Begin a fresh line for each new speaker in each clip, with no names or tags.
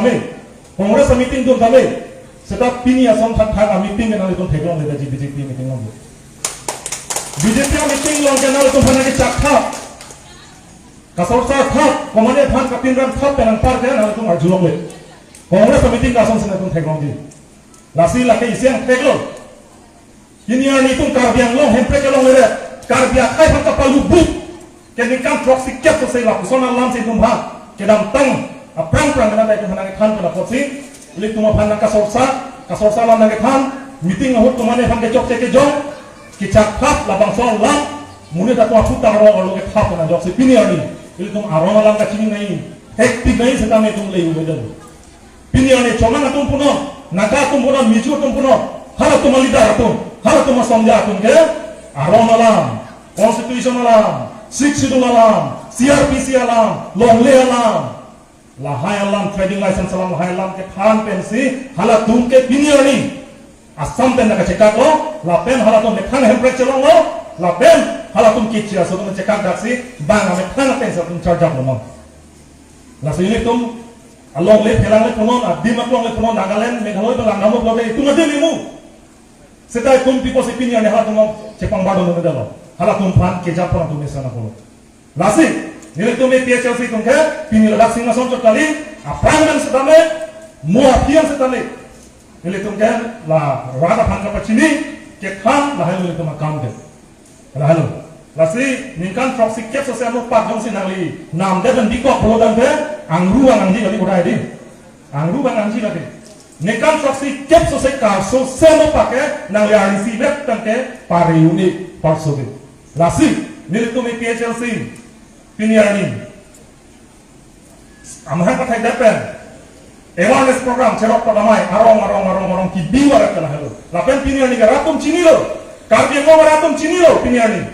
thame Congress meeting tun thame seta pini asom thak meeting ke nal tun theglong le ji BJP meeting long BJP meeting long ke nal tun phana ke chakha kasor sa thak komane phan kapin ram thak penang par ke nal tun arjulong le Congress meeting ka asom sena tun theglong ji lasi la ke isiang theglong ini ani tun karbiang long hempre ke long le karbiang kai phan ka palu bu ke ni kam proxy kep so sei la sona lam sei tun bha ke dam tang aprang na dai tun phana ke than ka potsi li tuma phan ka sorsa lam na ke than meeting ahut tumane phan ke chok ke jong ki chak khap la bang sol lam mune da to futa ro ro ke khap na jok se pini ani li tum arong lam ka chini nai hekti nai se tame tum lei u de pini ani choma na tum puno naga tum puno michu tum puno hala tum leader tum hala tum somja tum ke arong lam constitution lam 6 schedule alam CRPC alam longle alam la hai alam trading license alam hai alam ke than pensi hala tum ke piniani asam pen ka cheka ko la pen hala tum me than hempre chelong lo la pen hala tum ki chia so tum cheka daksi bang me than pen so tum charge up lo la so ini tum along le phelang le punon adim aklong le punon nagaland meghaloi to langnamo bloke itu ngade limu setai tum pipo se piniani hala tum chepang bado no dalo hala tum phan ke japon tum mesana ko lasi nilai tum PHLC tum ke pini ladak singa son kali aprangan setame muafian setame nilai tum ke la rada phan ka pachini ke khan la halu tum kam de la halu lasi ningkan proxy kep so semo pat jong sinali nam de dan dikok prodan de angru anji kali bodai di angru anji kali ningkan proxy kep so se ka so semo pake nang ya receive tan ke pare unit parsoge lasi nilai tum PHLC piniani amha pathai dapen awareness program cherok padamai arong ki biwara kana halo lapen piniani ga ratum chinilo karbi ngo ratum chinilo piniani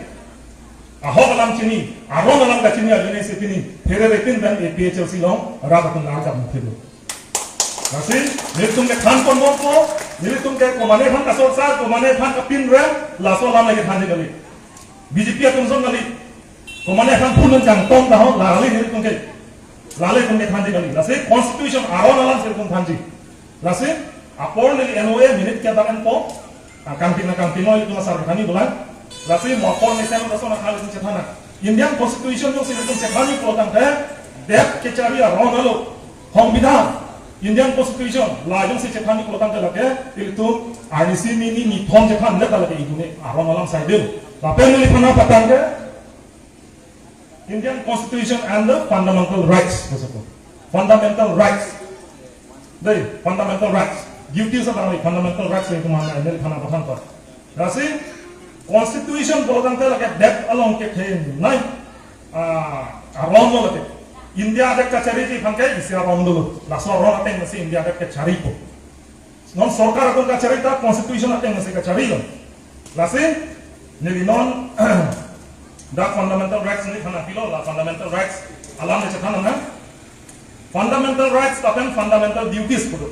ahok alam chini arong alam ga chini ajune se pini there retin dan PHLC long ratum larga muthilo nasi nitum ke khan kon ko nitum ke komane khan kasor sa komane khan kapin re laso lam lagi khan gali BJP atum son gali komane khan punon jang tong da ho lali nitum ke lale tum ke khan gali lase constitution aron alam se tum khan ji lase apor ni NOA minute ke bagan po campaign no itu masar khani bulan lase mo apor ni sem da sona khali se thana Indian constitution jo se tum se khani po tang ke dep ke chari aron alo সংবিধান Indian constitution la jong se chethani ko tang lage itu RDC ni thom je khan leta lage idune aron alam saidil la pen ni khana patang ke Indian constitution and the fundamental rights fundamental rights dei fundamental rights duties of our fundamental rights itu mana ni khana patang ko rasi constitution ko tang lage depth along ke the nai aron lage India ada kacari ji phangke isia rom dulu laso rom ateng masi India ada kacari ko non sarkar atong kacari ta constitution ateng masi kacari lo lasi ni non da fundamental rights ni khana pilo la fundamental rights alam ne chathana na fundamental rights tapen fundamental duties ko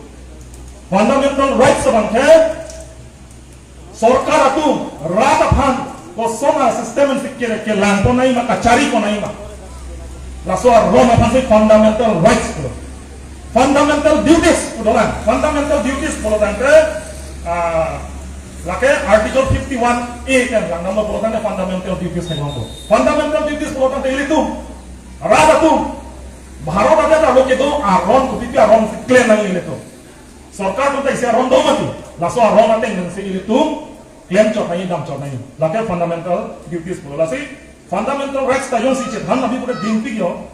fundamental rights phangke sarkar atung rata phan ko sona system ke lang ko nai ma kacari ko nai ma laso Roma phansi fundamental rights ko fundamental duties ko dolan fundamental duties ko dolan ke lake article 51A kan lang nama ko dolan fundamental duties kan ko fundamental duties ko dolan ile tu rada tu bharat ada lo ke do aron ko pipi aron claim nang ile tu sarkar to isia aron do mati laso aron ateng nang se ile tu claim chot nai dam chot nai lake fundamental duties ko lasi fundamental rights ta yon si chethan nabi pura dimpi yo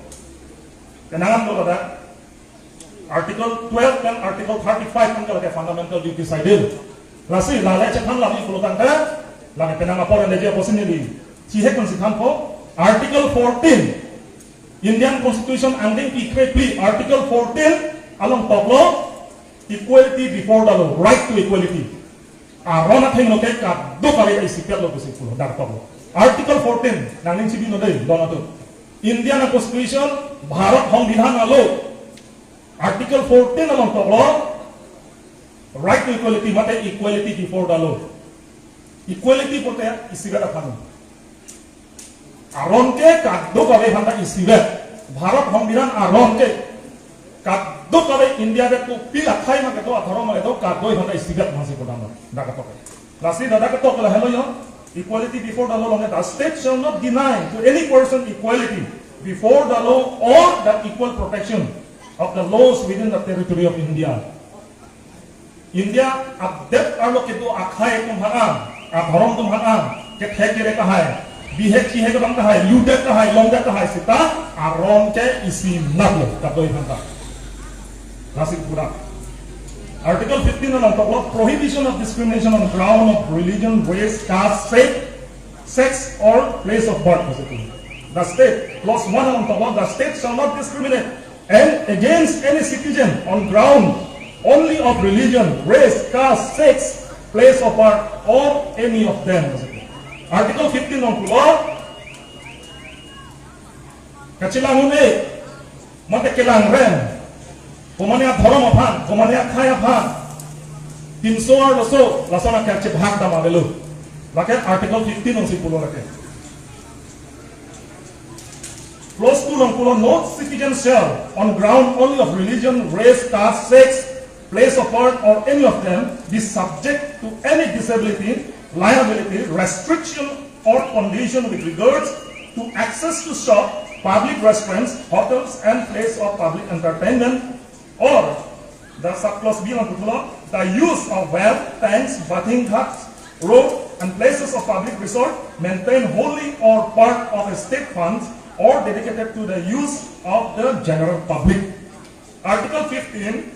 kenangan lo kada article 12 dan article 35 kan kada fundamental duties ideal lasi lale chethan nabi pura tan ka lage penang apor ande je posin ni chi he kon si than po article 14 Indian constitution anding equality article 14 along toklo equality before the law right to equality arona thing no ke ka do kali ai sipet lo kusi pulo dar toklo Article 14 nangning sibi no dei dono to Indian constitution Bharat সংবিধান alo Article 14 along to law right to equality mate equality before the law equality pote isiga khanu aron ke kaddo kare phanta isiga Bharat সংবিধান aron ke kaddo do kare India de tu pila khai ma ke to athoro ma ke to ka doi handa istigat ma se kodam da ka to lastly da ka to la hello yo equality before the law. The state shall not deny to any person equality before the law or the equal protection of the laws within the territory of India. India abdet arlo ke to akhai tum hana adhorom tum hana ke thekere ka hai bihe ki he ka hai ludet ka hai lomdet ka hai sita arom ke isi naglo ka doi handa nasik pura. Article 15 on top of prohibition of discrimination on ground of religion, race, caste, sex or place of birth. The state, clause 1 on top of the state shall not discriminate and against any citizen on ground only of religion, race, caste, sex, place of birth or any of them. Article 15 on law. Kachilang une, mate kilang ren. Komania dhorom aphan, komania khai aphan. 300 laso, lasona kerche bhag dama belu. Lake article 15 on sipulo lake. Clause 2 on pulo, no citizen shall, on ground only of religion, race, caste, sex, place of birth, or any of them, be subject to any disability, liability, restriction, or condition with regards to access to shop, public restaurants, hotels, and place of public entertainment. Or the subclause B on the use of well, tanks, bathing huts, roads, and places of public resort maintained wholly or part of a state funds or dedicated to the use of the general public. Article 15,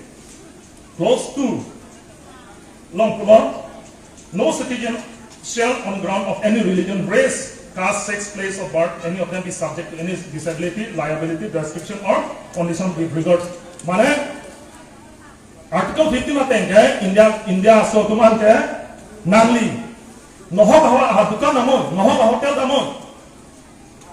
clause 2, no citizen shall on ground of any religion, race, caste, sex, place of birth, any of them be subject to any disability, liability, restriction, or condition with regards. Mane Article 15 mateng India so tuman ke nali noho bahwa dukan namun noho hotel namun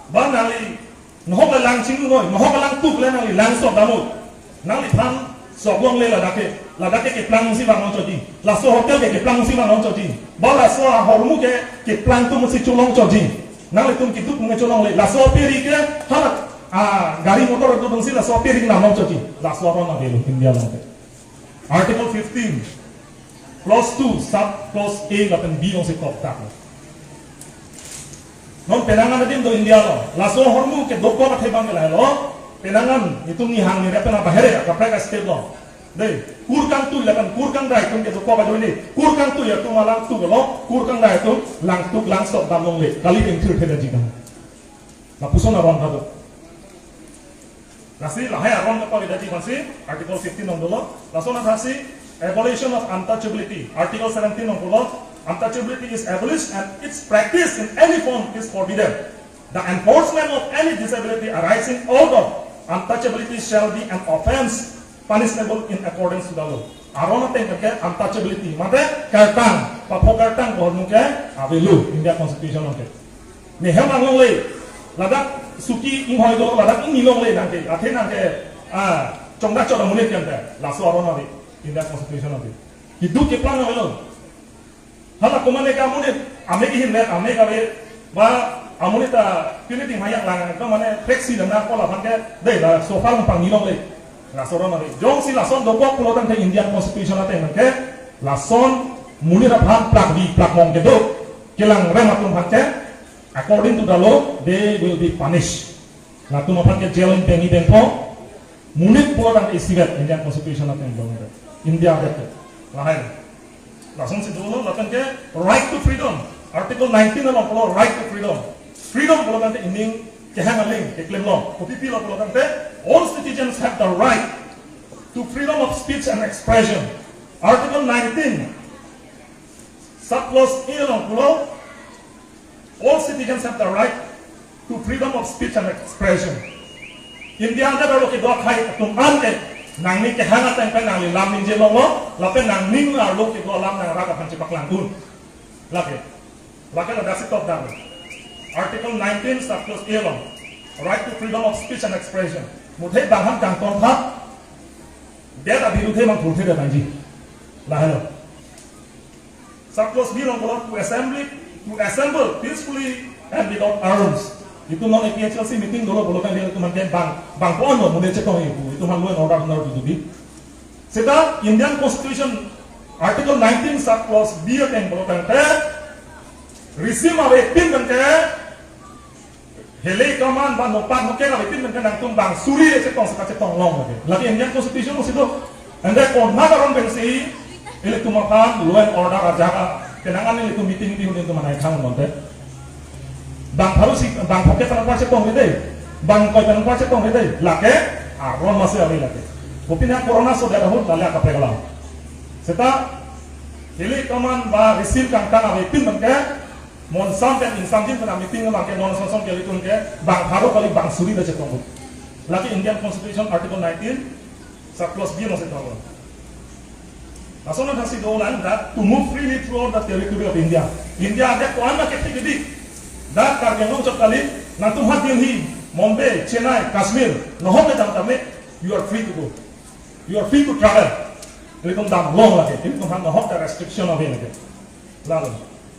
ba nali noho lang chingu noi noho lang tuk le nali lang so namun nali phan so long le ladake ke plan si bang choji la so hotel ke plan si bang choji ba la so hormu ke plan tu musi chulong choji nali tum kitu punge chulong le la so peri ke hala gari motor tu dongsi la so peri na nom choji la so ron na belu India lang. Article 15, clause 2, subclause A lapan B on se koptak. Non penangan natin do India lo. Laso hormu ke doko na thebang la lo. Penangan itu ni hang ni repena bahere kapre ka state lo. Dei kurkang tu lapan kurkang dai tum ke doko ba joini. Kurkang tu ya tu malang tu lo. Kurkang dai tu lang stop damong le. Kali ting thir theda jika. Na pusona ron da. Nasi lahai aron apa beda masih article 15 on dulu. Langsung nasi abolition of untouchability. Article 17 on dulu. Untouchability is abolished and its practice in any form is forbidden. The enforcement of any disability arising out of untouchability shall be an offense punishable in accordance to the law. Aron apa yang ke untouchability? Maka kartang, papo kartang kohon ke abilu India Constitution oke. Nih hemang lolei, ladak suki inghoi do ladak ini long le nangke athe nangke chongda choda munit kante laso arona bi India Constitution oke. Hidup ke plan lo. Hala komane ka munit ame ki himne ame ka be ba amunita puniting hayak lang ka mane flexi dana ko la phanke dei la sofa lang pang nilong le. Laso arona bi jong si lason do ko klotan ke India Constitution ate nangke lason munira phan plak bi plak mong ke do kelang rematum phanke. According to the law, they will be punished. Nah, tu mapan ke jail pengi bengko, munit pulang istibat Indian Constitution atau yang India ada. Lahir. Langsung si dulu, lapan ke right to freedom. Article 19 dalam pulau right to freedom. Freedom pulau nanti ini kehangaling, keklaim law. Kopi pulau nanti all citizens have the right to freedom of speech and expression. Article 19, subclause A dalam pulau. All citizens have the right to freedom of speech and expression. India ada kalau kita khai tum ante nang ni ke hangat yang penang li lam ninje longo lapen nang ning la lo kita lam nang raga pan cepak langkun lake ada sitop dar. Article 19 subclause A long right to freedom of speech and expression. Mudhe banghan kang ton tha dia tak biruthe mang thuthe da banji lahalo. Subclause B long to assemble peacefully and without arms. itu non APHLC meeting dulu bolokan dia itu manten bang pon lo mulai cekong itu man law and order benar di seta Indian Constitution Article 19 sub clause B yang bolokan te receive awe pin kan te hele kaman ban nopat noke awe pin kan nang tung bang suri cekong cekong long lagi Indian Constitution itu anda kona karon pensi ele tumakan law and order aja kenangan itu meeting di itu mana ikang monte bang harus bang poket tanpa kuasa tong deh bang koi tanpa kuasa tong deh lake aron masih ada lake buktinya corona sudah dah hut lalu apa pegalang seta ini kaman ba receive kan awe pin mereka mon sampai instantin kena meeting mereka non sosok kali itu mereka bang haru kali bang suri dah cekong laki Indian Constitution Article 19 sub clause B masih tahu langsung nanti si dolan that to move freely throughout the territory of India ada kuan nak ketik jadi dah karya ucap kali nanti Delhi, Mumbai, Chennai, Kashmir, nohok ke jam tame, you are free to go, you are free to travel. Ini tuh dam long lagi, ini tuh hanya nohok the restriction of ini. Lalu,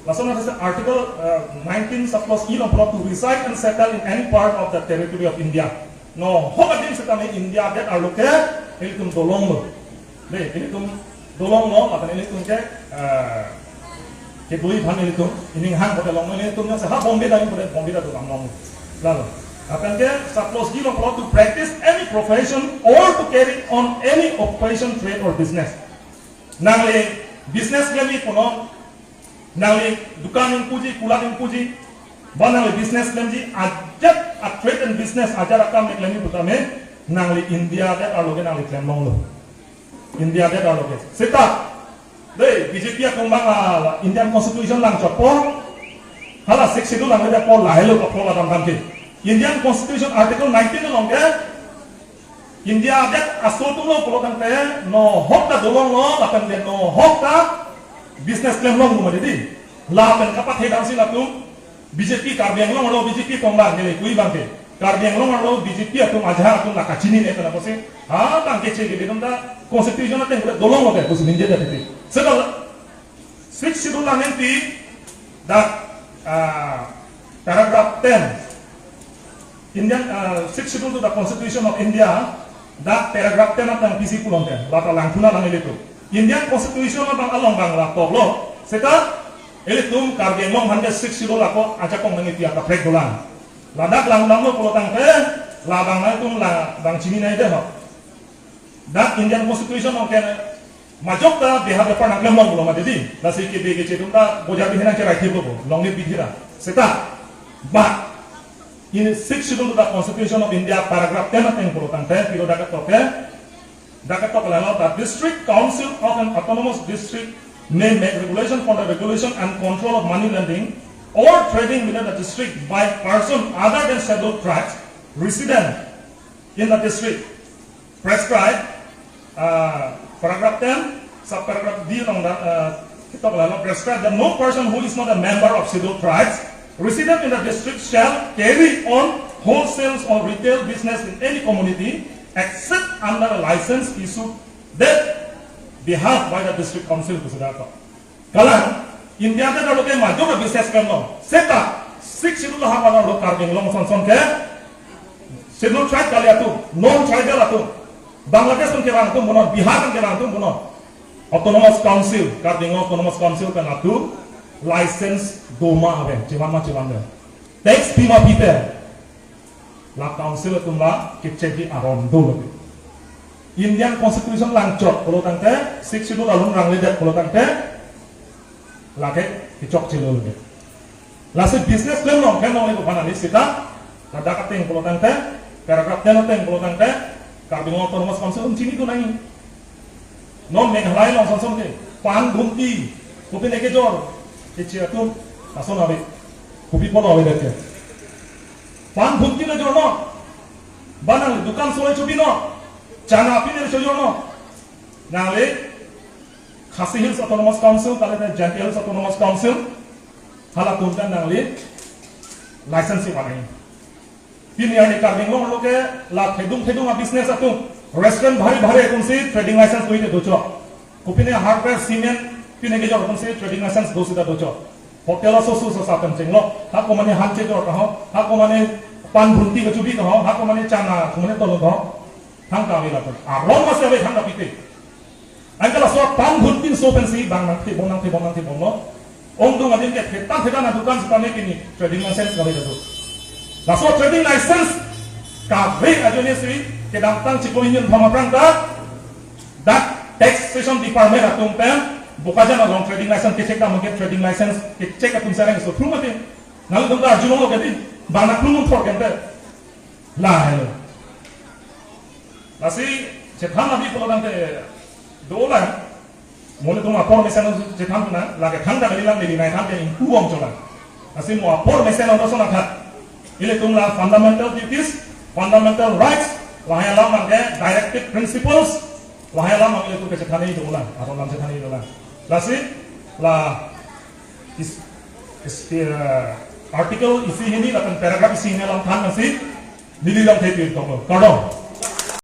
langsung nanti article 19 sub clause E to reside and settle in any part of the territory of India. No, hok adim setame India that are located, ini tuh dolong lo, deh, ini tuh dolong lo, atau ini tuh ke kedui pan itu ini hang pada long ini tuh nyasa Bombay dah tu kamu lalu akan ke suppose you know to practice any profession or to carry on any occupation trade or business nangli business kami kono nangli dukan yang puji kulat yang puji banang business kami ajat a trade and business ajar akam kami pertama nangli India ada aloge nangli klaim long lo India ada aloge seta deh, BJP kembang Indian Constitution lang copo, halah seksi itu lang ada pol lah, hello kapol adam kamke. Indian Constitution Article 19 long ke, India ada asal tu lo polo kan te, no hok ta dolong lo, akan dia no hok ta business claim long rumah jadi, lah akan kapat hedan sih lah tu, BJP karbiang long lo BJP kembang jadi kui bangke, karbiang long lo BJP atau ajar atau nak kacini ni kenapa sih? Bangke cek gitu, dah Constitution ada yang dolong lo ke, khusus ninja jadi. Setelah 6 schedule nanti that paragraph 10 Indian 6 schedule to the Constitution of India that paragraph 10 atang PC pulon ten bata langkuna lang itu Indian Constitution atang along bang la toklo seta elitum kargen long hande 6 schedule ako aja kong nangiti ata break dolan ladak lang lo pulo tang labang na itum la bang chini na ide ho that Indian Constitution of majok ta beha bepa nak lemong belum ada di nasi kebe kece tu ta bojar bihena kira kebo long ni bihira seta but in 6 schedule to the Constitution of India paragraph 10 ateng puluh tante pilo dakat tok lalu the district council of an autonomous district may make regulation for the regulation and control of money lending or trading within the district by person other than scheduled tribes resident in the district prescribed paragraph 10, subparagraph D kita lalu prescribe that no person who is not a member of scheduled tribes resident in the district shall carry on wholesale or retail business in any community except under a license issued that behalf by the district council itu sudah tahu. Kalau India ada kalau ke maju ke bisnis kan lo, seta six scheduled hak orang lo kareng lo son ke scheduled tribe kali itu non tribal itu. Bangladesh pun kira itu bunuh, Bihar pun kira itu bunuh. Autonomous Council, Kardinal Autonomous Council kan itu license doma apa, ciwan deh. Tax bima pite, la Council itu lah kecegi arondo lebih. Indian Constitution langcot, kalau tante, six itu lalu orang lihat kalau tante, lagi kecok cilo lebih. Lalu business claim long, kan long itu panas kita, ada kating kalau tante, paragraph 10 kating kalau tante. Kardinal Autonomous Council sini tu naik, non Meghalaya long sonsong ke, pan bunti, kupi neke jor, kecil tu, asal nabi, kupi pun nabi dek, pan bunti na jor no, banal dukan soal cubi no, cana api ni jor no, nale, Khasi Hills Autonomous Council, kalau ada Janti Hills Autonomous Council, halat tunkan nale, lisensi mana ini. Pini yang dikareng lo ke la hedung a business atu restaurant bhari kunsi trading license tuite docho kupine hardware cement pine ke jor kunsi trading license dosida docho hotel susu sesakan cenglo hak ko mane hanche jor kaho hak ko mane pan bunti ke cubi kaho hak ko mane cana ko mane tolo kaho hang ka wila ko ron mas yabe hang ka pite angkala so pan bunti so pensi bang nang te bonang no ong dong adin ke theta na dukan sekali kini trading license kali itu la so trading license ka ve ajone sui ke datang cikoinin phama prangta that taxation department atung pen bukaja na long trading license ke check da mungkin trading license ke check atung sarang so through mate nang dong da julong lo ke bana klung thor ke la hello lasi chetan nabi polodan te dola mole tuma por meseno chetan na la ke thanda kalilang ni nai tham ke uom chola lasi mo por meseno do sona khat ile tumla fundamental duties fundamental rights lahai alam mangke directive principles lahai alam mangke itu ke chetan ni dola atau lam chetan ni dola lasi la is article isi ini akan paragraph isi ini lam than nasi nililang thei pi tong kardong